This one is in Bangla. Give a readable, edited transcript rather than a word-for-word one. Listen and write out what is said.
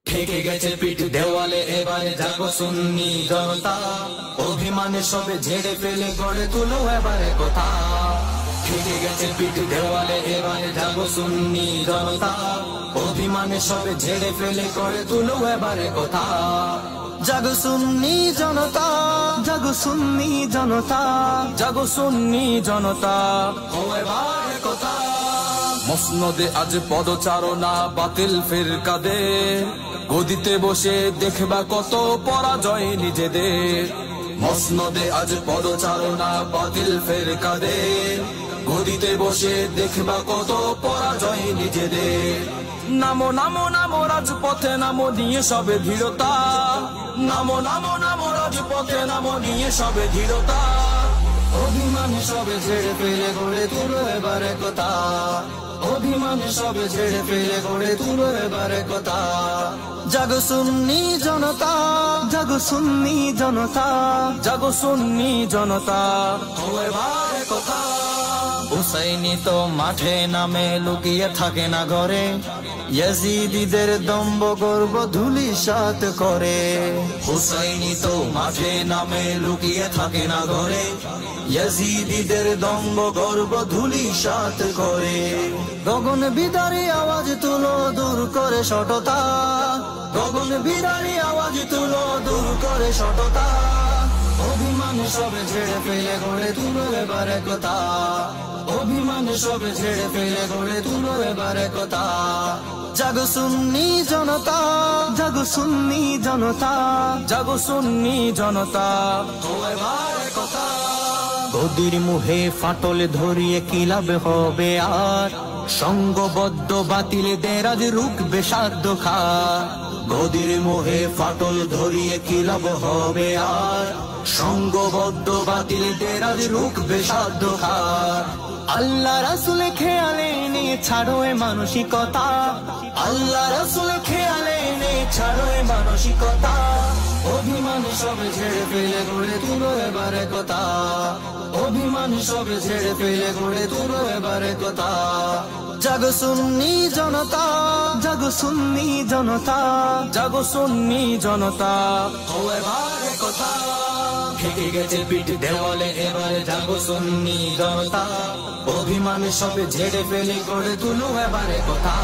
ঠেকে গেছে পিঠ দেওয়ালে, এবারে জাগো সুন্নি জনতা। অভিমানে সবে ঝেড়ে ফেলে গড়ে তুলো এবারে কথা। ঠেকে গেছে পিঠ দেওয়ালে, এবারে জাগো সুন্নি জনতা। অভিমানে সবে ঝেড়ে ফেলে গড়ে তুলো এবারে কথা। জাগো সুন্নি জনতা, জাগো সুন্নি জনতা, জাগো সুন্নি জনতা, ও এবারে কথা। মসনদে আজ পদচারণা, বাতিল ফিরকাদে গদিতে বসে দেখবা কত পরাজয় নিজেদের। মসনদে আজ পদচারণা, বাতিল ফিরকাদে গদিতে বসে দেখবা কত পরাজয় নিজেদের। নামো নামো নামো রাজপথে, নামো নিয়ে সবে ধীরতা। নামো নামো নামো রাজপথে, নামো নিয়ে সবে ধীরতা। অভিমানে সবে ঝেড়ে ফেলে গড়ে তুলো এবারে কথা। অভিমানে সবে ঝেড়ে ফেলে গড়ে তুলো এবারে কথা। জাগো সুন্নি জনতা, জাগো সুন্নি জনতা, জাগো সুন্নি জনতা, ও এবারে কথা। হুসাইনি তো মাঠে নামে, লুকিয়ে থাকে না ঘরে। ইয়াজিদিদের দম্ভ গর্ব ধূলিসাৎ করে। হুসাইনি তো মাঠে নামে, লুকিয়ে থাকে না ঘরে। ইয়াজিদিদের দম্ভ গর্ব ধূলিসাৎ করে। গগন বিদারী আওয়াজ তুলো, দূর করে সটতা। গগন বিদারী আওয়াজ তুলো, দূর করে সটতা। অভিমানে সবে ঝেড়ে ফেলে গড়ে তুলো এবারে কথা। অভিমানে সবে ঝেড়ে ফেলে গড়ে তুলো এবারে কথা। জাগো সুন্নি জনতা, জাগো সুন্নি জনতা, জাগো সুন্নি জনতা, ও এবারে কথা। গদির মুহে ফাটল ধরিয়ে কি লাভ হবে আর? সঙ্গবদ্ধ বাতিলদের আজ রুখবে সাধ্য খার। গদির মোহে ফাটল ধরিয়ে কি লাভ হবে আর? সঙ্গবদ্ধ বাতিলদের আজ রুখবে সাধ্য খার। আল্লাহ রাসূল খেয়ালে নিয়ে ছাড়ো এ মানসিকতা। আল্লাহ রাসূল খেয়ালে নিয়ে ছাড়ো এ মানসিকতা। অভিমানে সবে ঝেড়ে ফেলে গড়ে তুলো এবারে কথা। অভিমানে সবে ঝেড়ে ফেলে গড়ে তুলো এবারে কথা। জাগো সুন্নি জনতা, জাগো সুন্নি জনতা, জাগো সুন্নি জনতা, ও এবারে কথা। ঠেকে গেছে পিঠ দেওয়ালে, এবারে জাগো সুন্নি জনতা। অভিমানে সবে ঝেড়ে ফেলে গড়ে তুলো এবারে কথা।